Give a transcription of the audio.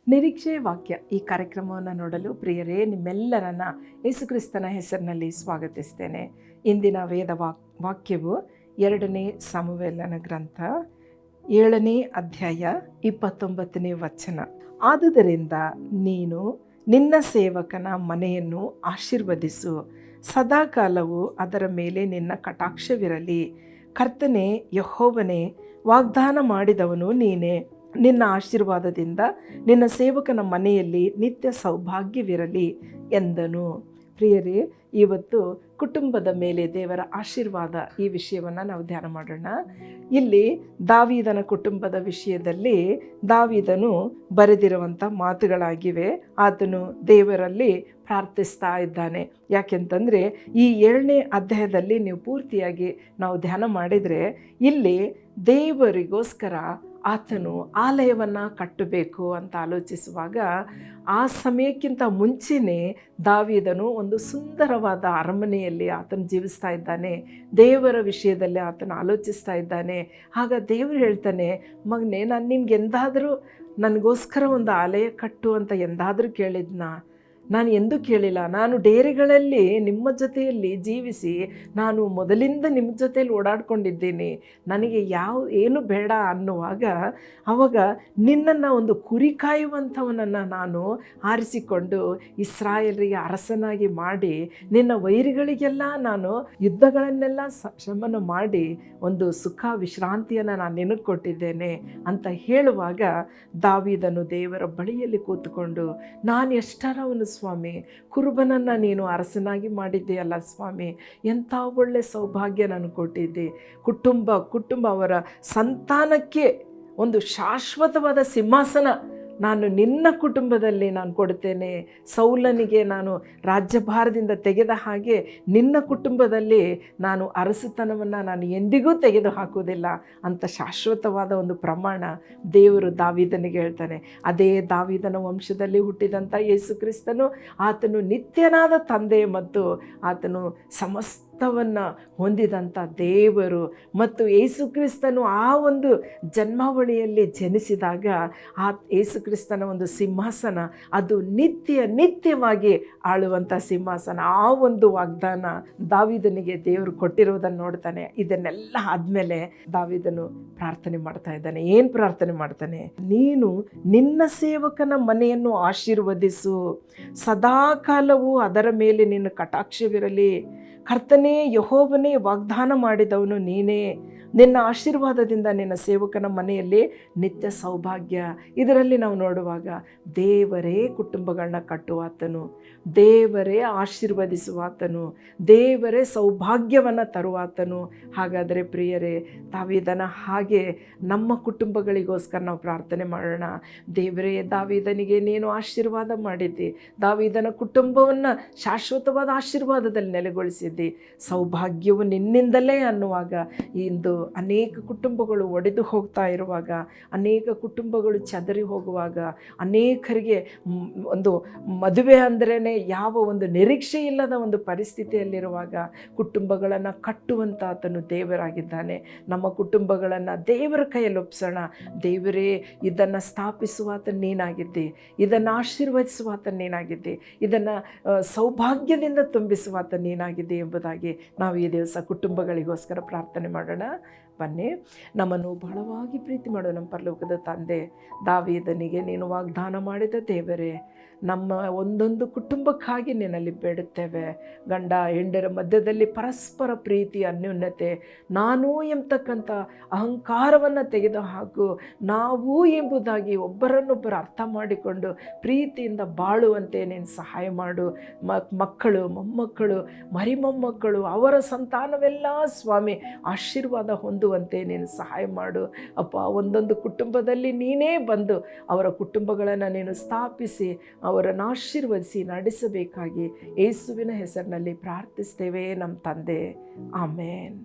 ನಿರೀಕ್ಷೆ ವಾಕ್ಯ ಈ ಕಾರ್ಯಕ್ರಮವನ್ನು ನೋಡಲು ಪ್ರಿಯರೇ ನಿಮ್ಮೆಲ್ಲರನ್ನ ಯೇಸುಕ್ರಿಸ್ತನ ಹೆಸರಿನಲ್ಲಿ ಸ್ವಾಗತಿಸ್ತೇನೆ. ಇಂದಿನ ವೇದ ವಾಕ್ಯವು 2ನೇ ಸಮುವೇಲನ ಗ್ರಂಥ 7ನೇ ಅಧ್ಯಾಯ 29ನೇ ವಚನ. ಆದುದರಿಂದ ನೀನು ನಿನ್ನ ಸೇವಕನ ಮನೆಯನ್ನು ಆಶೀರ್ವದಿಸು, ಸದಾಕಾಲವು ಅದರ ಮೇಲೆ ನಿನ್ನ ಕಟಾಕ್ಷವಿರಲಿ. ಕರ್ತನೇ ಯೆಹೋವನೇ, ವಾಗ್ದಾನ ಮಾಡಿದವನು ನೀನೇ. ನಿನ್ನ ಆಶೀರ್ವಾದದಿಂದ ನಿನ್ನ ಸೇವಕನ ಮನೆಯಲ್ಲಿ ನಿತ್ಯ ಸೌಭಾಗ್ಯವಿರಲಿ ಎಂದನು. ಪ್ರಿಯರೇ, ಇವತ್ತು ಕುಟುಂಬದ ಮೇಲೆ ದೇವರ ಆಶೀರ್ವಾದ ಈ ವಿಷಯವನ್ನು ನಾವು ಧ್ಯಾನ ಮಾಡೋಣ. ಇಲ್ಲಿ ದಾವೀದನ ಕುಟುಂಬದ ವಿಷಯದಲ್ಲಿ ದಾವೀದನು ಬರೆದಿರುವಂಥ ಮಾತುಗಳಾಗಿವೆ. ಆತನು ದೇವರಲ್ಲಿ ಪ್ರಾರ್ಥಿಸ್ತಾ ಇದ್ದಾನೆ. ಯಾಕೆಂತಂದರೆ ಈ 7ನೇ ಅಧ್ಯಾಯದಲ್ಲಿ ನೀವು ಪೂರ್ತಿಯಾಗಿ ನಾವು ಧ್ಯಾನ ಮಾಡಿದರೆ ಇಲ್ಲಿ ದೇವರಿಗೋಸ್ಕರ ಆತನು ಆಲಯವನ್ನು ಕಟ್ಟಬೇಕು ಅಂತ ಆಲೋಚಿಸುವಾಗ ಆ ಸಮಯಕ್ಕಿಂತ ಮುಂಚೆನೇ ದಾವೀದನು ಒಂದು ಸುಂದರವಾದ ಅರಮನೆಯಲ್ಲಿ ಆತನು ಜೀವಿಸ್ತಾ ಇದ್ದಾನೆ. ದೇವರ ವಿಷಯದಲ್ಲಿ ಆತನು ಆಲೋಚಿಸ್ತಾ ಇದ್ದಾನೆ. ಆಗ ದೇವರು ಹೇಳ್ತಾನೆ, ಮಗನೇ, ನಾನು ನಿನ್ಗೆ ಎಂದಾದರೂ ನನಗೋಸ್ಕರ ಒಂದು ಆಲಯ ಕಟ್ಟು ಅಂತ ಎಂದಾದರೂ ಕೇಳಿದ್ನಾ? ನಾನು ಎಂದೂ ಕೇಳಿಲ್ಲ. ನಾನು ಡೇರೆಗಳಲ್ಲಿ ನಿಮ್ಮ ಜೊತೆಯಲ್ಲಿ ಜೀವಿಸಿ ನಾನು ಮೊದಲಿಂದ ನಿಮ್ಮ ಜೊತೆಯಲ್ಲಿ ಓಡಾಡ್ಕೊಂಡಿದ್ದೀನಿ. ನನಗೆ ಏನು ಬೇಡ ಅನ್ನುವಾಗ ಆವಾಗ ನಿನ್ನನ್ನು ಒಂದು ಕುರಿ ಕಾಯುವಂಥವನನ್ನು ನಾನು ಆರಿಸಿಕೊಂಡು ಇಸ್ರಾಯೇಲರಿಗೆ ಅರಸನಾಗಿ ಮಾಡಿ ನಿನ್ನ ವೈರಿಗಳಿಗೆಲ್ಲ ನಾನು ಯುದ್ಧಗಳನ್ನೆಲ್ಲ ಶಮನ ಮಾಡಿ ಒಂದು ಸುಖ ವಿಶ್ರಾಂತಿಯನ್ನು ನಾನು ನಿನಗೆ ಕೊಟ್ಟಿದ್ದೇನೆ ಅಂತ ಹೇಳುವಾಗ ದಾವೀದನು ದೇವರ ಬಳಿಯಲ್ಲಿ ಕೂತ್ಕೊಂಡು, ನಾನು ಎಷ್ಟರವನು ಸ್ವಾಮಿ, ಕುರುಬನನ್ನು ನೀನು ಅರಸನಾಗಿ ಮಾಡಿದ್ದೆಯಲ್ಲ ಸ್ವಾಮಿ, ಎಂಥ ಒಳ್ಳೆ ಸೌಭಾಗ್ಯ ನನಗೆ ಕೊಟ್ಟಿದ್ದೆ. ಕುಟುಂಬ ಅವರ ಸಂತಾನಕ್ಕೆ ಒಂದು ಶಾಶ್ವತವಾದ ಸಿಂಹಾಸನ ನಾನು ನಿನ್ನ ಕುಟುಂಬದಲ್ಲಿ ನಾನು ಕೊಡ್ತೇನೆ. ಸೌಲನಿಗೆ ನಾನು ರಾಜ್ಯಭಾರದಿಂದ ತೆಗೆದ ಹಾಗೆ ನಿನ್ನ ಕುಟುಂಬದಲ್ಲಿ ನಾನು ಅರಸುತನವನ್ನು ನಾನು ಎಂದಿಗೂ ತೆಗೆದು ಹಾಕುವುದಿಲ್ಲ ಅಂತ ಶಾಶ್ವತವಾದ ಒಂದು ಪ್ರಮಾಣ ದೇವರು ದಾವೀದನಿಗೆ ಹೇಳ್ತಾನೆ. ಅದೇ ದಾವೀದನ ವಂಶದಲ್ಲಿ ಹುಟ್ಟಿದಂಥ ಯೇಸು ಕ್ರಿಸ್ತನು ಆತನು ನಿತ್ಯನಾದ ತಂದೆ ಮತ್ತು ಆತನು ಸಮಸ್ತವನ್ನು ಹೊಂದಿದಂಥ ದೇವರು. ಮತ್ತು ಯೇಸು ಕ್ರಿಸ್ತನು ಆ ಒಂದು ಜನ್ಮಾವಳಿಯಲ್ಲಿ ಜನಿಸಿದಾಗ ಆ ಯೇಸು ಕ್ರಿಸ್ತನ ಒಂದು ಸಿಂಹಾಸನ ಅದು ನಿತ್ಯವಾಗಿ ಆಳುವಂಥ ಸಿಂಹಾಸನ. ಆ ಒಂದು ವಾಗ್ದಾನ ದಾವೀದನಿಗೆ ದೇವರು ಕೊಟ್ಟಿರುವುದನ್ನು ನೋಡ್ತಾನೆ. ಇದನ್ನೆಲ್ಲ ಆದಮೇಲೆ ದಾವೀದನು ಪ್ರಾರ್ಥನೆ ಮಾಡ್ತಾ ಇದ್ದಾನೆ. ಏನು ಪ್ರಾರ್ಥನೆ ಮಾಡ್ತಾನೆ? ನೀನು ನಿನ್ನ ಸೇವಕನ ಮನೆಯನ್ನು ಆಶೀರ್ವದಿಸು, ಸದಾಕಾಲವೂ ಅದರ ಮೇಲೆ ನಿನ್ನ ಕಟಾಕ್ಷವಿರಲಿ. ಕರ್ತನೇ ಯೆಹೋವನೇ, ವಾಗ್ದಾನ ಮಾಡಿದವನು ನೀನೇ. ನಿನ್ನ ಆಶೀರ್ವಾದದಿಂದ ನಿನ್ನ ಸೇವಕನ ಮನೆಯಲ್ಲಿ ನಿತ್ಯ ಸೌಭಾಗ್ಯ. ಇದರಲ್ಲಿ ನಾವು ನೋಡುವಾಗ ದೇವರೇ ಕುಟುಂಬಗಳನ್ನ ಕಟ್ಟುವಾತನು, ದೇವರೇ ಆಶೀರ್ವದಿಸುವಾತನು, ದೇವರೇ ಸೌಭಾಗ್ಯವನ್ನು ತರುವಾತನು. ಹಾಗಾದರೆ ಪ್ರಿಯರೇ, ದಾವೀದನ ಹಾಗೆ ನಮ್ಮ ಕುಟುಂಬಗಳಿಗೋಸ್ಕರ ನಾವು ಪ್ರಾರ್ಥನೆ ಮಾಡೋಣ. ದೇವರೇ, ದಾವೀದನಿಗೆ ನೀನು ಆಶೀರ್ವಾದ ಮಾಡಿದ್ದಿ, ದಾವೀದನ ಕುಟುಂಬವನ್ನು ಶಾಶ್ವತವಾದ ಆಶೀರ್ವಾದದಲ್ಲಿ ನೆಲೆಗೊಳಿಸಿದ್ದಿ, ಸೌಭಾಗ್ಯವು ನಿನ್ನಿಂದಲೇ ಅನ್ನುವಾಗ ಇಂದು ಅನೇಕ ಕುಟುಂಬಗಳು ಒಡೆದು ಹೋಗ್ತಾ ಇರುವಾಗ, ಅನೇಕ ಕುಟುಂಬಗಳು ಚದರಿ ಹೋಗುವಾಗ, ಅನೇಕರಿಗೆ ಒಂದು ಮದುವೆ ಅಂದ್ರೇ ಯಾವ ಒಂದು ನಿರೀಕ್ಷೆ ಇಲ್ಲದ ಒಂದು ಪರಿಸ್ಥಿತಿಯಲ್ಲಿರುವಾಗ ಕುಟುಂಬಗಳನ್ನು ಕಟ್ಟುವಂಥ ಆತನು ದೇವರಾಗಿದ್ದಾನೆ. ನಮ್ಮ ಕುಟುಂಬಗಳನ್ನು ದೇವರ ಕೈಯಲ್ಲಿ ಒಪ್ಸೋಣ. ದೇವರೇ, ಇದನ್ನು ಸ್ಥಾಪಿಸುವಾತ ನೀನಾಗಿದ್ದೆ, ಇದನ್ನು ಆಶೀರ್ವದಿಸುವಾತ ನೀನಾಗಿದ್ದೆ, ಇದನ್ನು ಸೌಭಾಗ್ಯದಿಂದ ತುಂಬಿಸುವಾತ ನೀನಾಗಿದ್ದೆ ಎಂಬುದಾಗಿ ನಾವು ಈ ದಿವಸ ಕುಟುಂಬಗಳಿಗೋಸ್ಕರ ಪ್ರಾರ್ಥನೆ ಮಾಡೋಣ. ಬನ್ನಿ, ನಮ್ಮನ್ನು ಬಹಳವಾಗಿ ಪ್ರೀತಿ ಮಾಡೋ ನಮ್ಮ ಪರಲೋಕದ ತಂದೆ, ದಾವೀದನಿಗೆ ನೀನು ವಾಗ್ದಾನ ಮಾಡಿದ ದೇವರೇ, ನಮ್ಮ ಒಂದೊಂದು ಕುಟುಂಬಕ್ಕಾಗಿ ನಿನ್ನಲ್ಲಿ ಬೇಡುತ್ತೇವೆ. ಗಂಡ ಹೆಂಡರ ಮಧ್ಯದಲ್ಲಿ ಪರಸ್ಪರ ಪ್ರೀತಿ, ಅನ್ಯೋನ್ಯತೆ, ನಾನು ಎಂಬತಕ್ಕಂಥ ಅಹಂಕಾರವನ್ನು ತೆಗೆದುಹಾಕು, ನಾವು ಎಂಬುದಾಗಿ ಒಬ್ಬರನ್ನೊಬ್ಬರು ಅರ್ಥ ಮಾಡಿಕೊಂಡು ಪ್ರೀತಿಯಿಂದ ಬಾಳುವಂತೆ ನೀನು ಸಹಾಯ ಮಾಡು. ಮಕ್ಕಳು, ಮೊಮ್ಮಕ್ಕಳು, ಮರಿಮೊಮ್ಮಕ್ಕಳು, ಅವರ ಸಂತಾನವೆಲ್ಲ ಸ್ವಾಮಿ ಆಶೀರ್ವಾದ ಹೊಂದುವಂತೆ ನೀನು ಸಹಾಯ ಮಾಡು ಅಪ್ಪ. ಒಂದೊಂದು ಕುಟುಂಬದಲ್ಲಿ ನೀನೇ ಬಂದು ಅವರ ಕುಟುಂಬಗಳನ್ನು ನೀನು ಸ್ಥಾಪಿಸಿ ಅವರನ್ನು ಆಶೀರ್ವದಿಸಿ ನಡೆಸಬೇಕಾಗಿ ಯೇಸುವಿನ ಹೆಸರಿನಲ್ಲಿ ಪ್ರಾರ್ಥಿಸ್ತೇವೆ ನಮ್ಮ ತಂದೆ. ಆಮೇನ್.